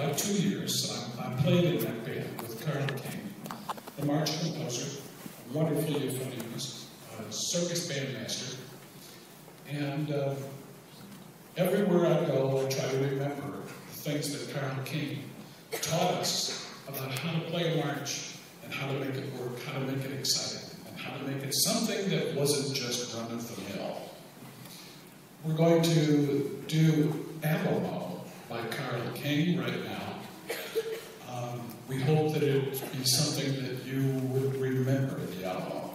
about 2 years. I played in that band with Carl King, the march composer, a wonderful euphoniumist, a circus bandmaster, and everywhere I go, I try to remember the things that Carl King taught us about how to play a march and how to make it work, how to make it exciting, and how to make it something that wasn't just run of the mill. We're going to do Alamo by Carl King right now. We hope that it would be something that you would remember, the Alamo.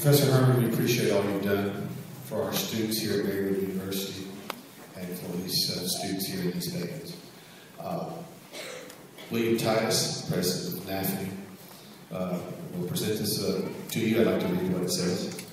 Professor Herman, we appreciate all you've done for our students here at Marywood University and for these students here in these bands. William Titus, president of NAFNI, will present this to you. I'd like to read what it says.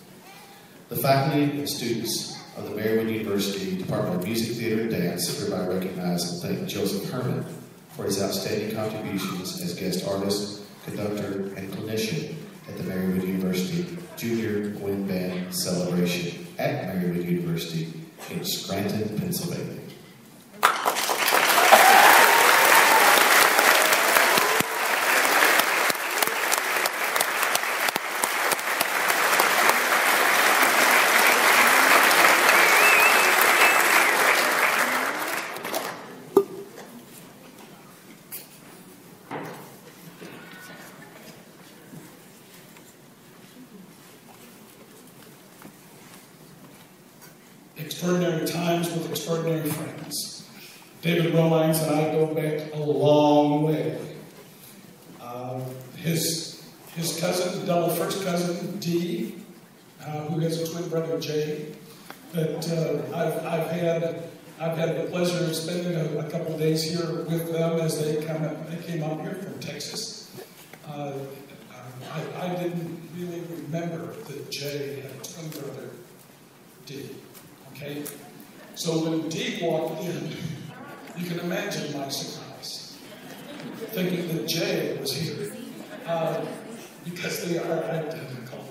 The faculty and students of the Marywood University Department of Music, Theater, and Dance hereby recognize and thank Joseph Herman for his outstanding contributions as guest artist, conductor, and clinician at the Marywood University Junior Wind Band Celebration at Marywood University in Scranton, Pennsylvania. Extraordinary times with extraordinary friends. David Romines and I go back a long way. His cousin, double first cousin, Dee, who has a twin brother, Jay, that I've had the pleasure of spending a couple of days here with them as they came up here from Texas. I didn't really remember that Jay had a twin brother, Dee. Okay? So when Dee walked in, you can imagine my surprise, thinking that Jay was here. Because they are identical.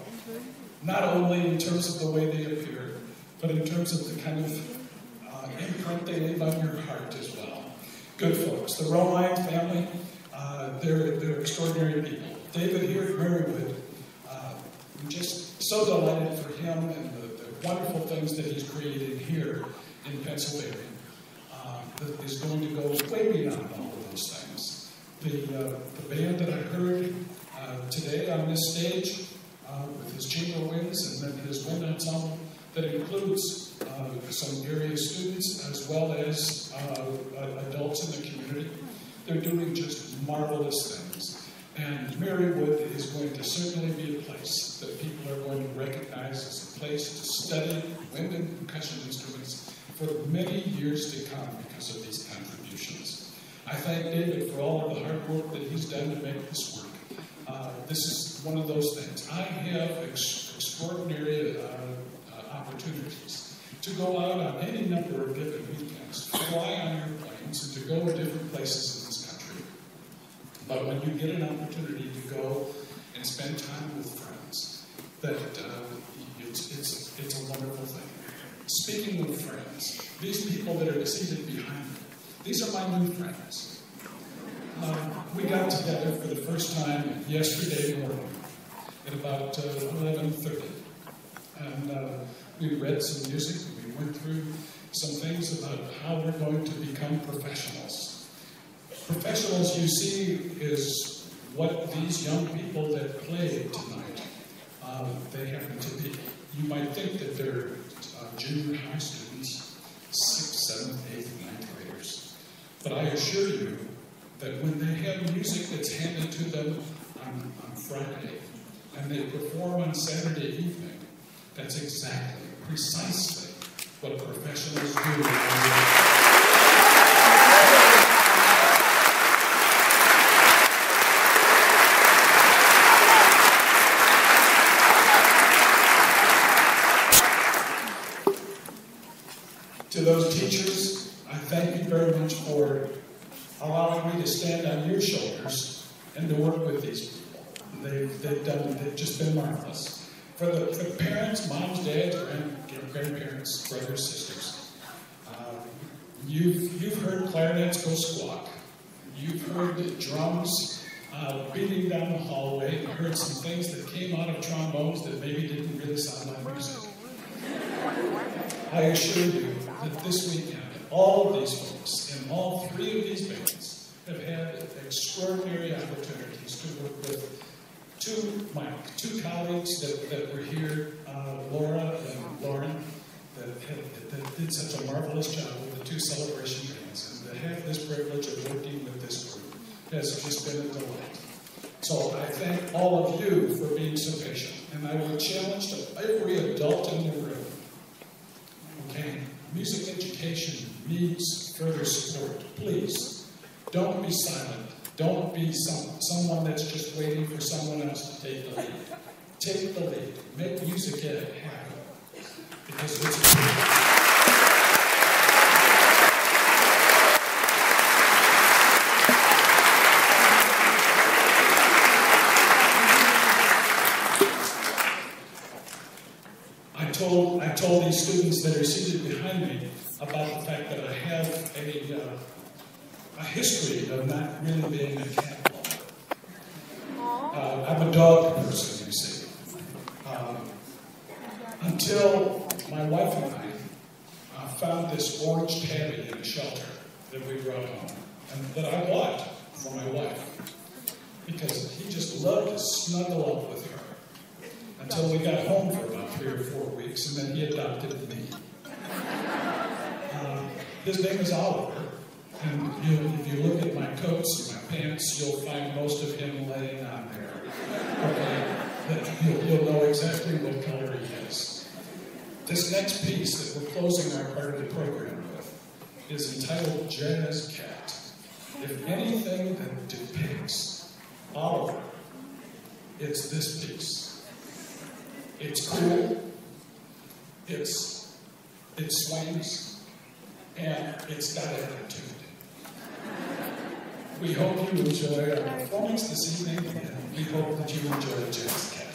Not only in terms of the way they appear, but in terms of the kind of imprint they leave on your heart as well. Good folks. The Romine family, they're extraordinary people. David here at Marywood, I'm just so delighted for him and the wonderful things that he's created here in Pennsylvania. That is going to go way beyond all of those things. The band that I heard today on this stage with his chamber winds and then his wind ensemble that includes some area students as well as adults in the community. They're doing just marvelous things. And Marywood is going to certainly be a place that people are going to recognize as a place to study wind and percussion instruments for many years to come because of these contributions. I thank David for all of the hard work that he's done to make this work. This is one of those things. I have extraordinary opportunities to go out on any number of given weekends, to fly on airplanes, and to go to different places in this country. But when you get an opportunity to go and spend time with friends, that it's a wonderful thing. Speaking of friends, these people that are seated behind me, these are my new friends. We got together for the first time yesterday morning at about 11:30. And we read some music, and we went through some things about how we're going to become professionals. Professionals, you see, is what these young people that played tonight, they happen to be. You might think that they're junior high students, 6th, 7th, 8th, 9th graders. But I assure you that when they have music that's handed to them on Friday, and they perform on Saturday evening, that's exactly, precisely what professionals do. To those teachers, I thank you very much for allowing me to stand on your shoulders and to work with these people. They've just been marvelous. For the parents, moms, dads, grandparents, brothers, sisters, you've heard clarinets go squawk. You've heard the drums beating down the hallway, and heard some things that came out of trombones that maybe didn't really sound like music. I assure you that this weekend, all of these folks in all three of these bands have had extraordinary opportunities to work with two colleagues that were here, Laura and Lauren, that did such a marvelous job with the two celebration bands. And to have this privilege of working with this group has just been a delight. So I thank all of you for being so patient. And I would challenge every adult in the room. Okay, music education needs further support. Please, don't be silent. Don't be someone that's just waiting for someone else to take the lead. Take the lead. Make music ed happen. Because it's I told these students that are seated behind me about the fact that I have a history of not really being a cat lover. I'm a dog person, you see. Until my wife and I found this orange tabby in a shelter that we brought home, and that I bought for my wife, because he just loved to snuggle up with her. Until we got home for about 3 or 4 weeks, and then he adopted me. His name is Oliver, and if you look at my coats and my pants, you'll find most of him laying on there. Okay? You'll know exactly what color he is. This next piece that we're closing our part of the program with is entitled Jazz Cat. If anything that depicts Oliver, it's this piece. It's cool, it swings, and it's got attitude. We hope you enjoy our performance this evening, and we hope that you enjoy Jazz Cat.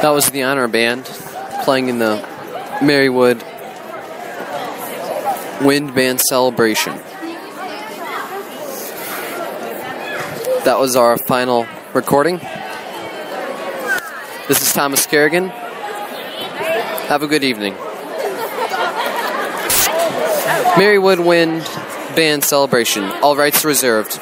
That was the honor band playing in the Marywood Wind Band Celebration. That was our final recording. This is Thomas Kerrigan. Have a good evening. Marywood Wind Band Celebration. All rights reserved.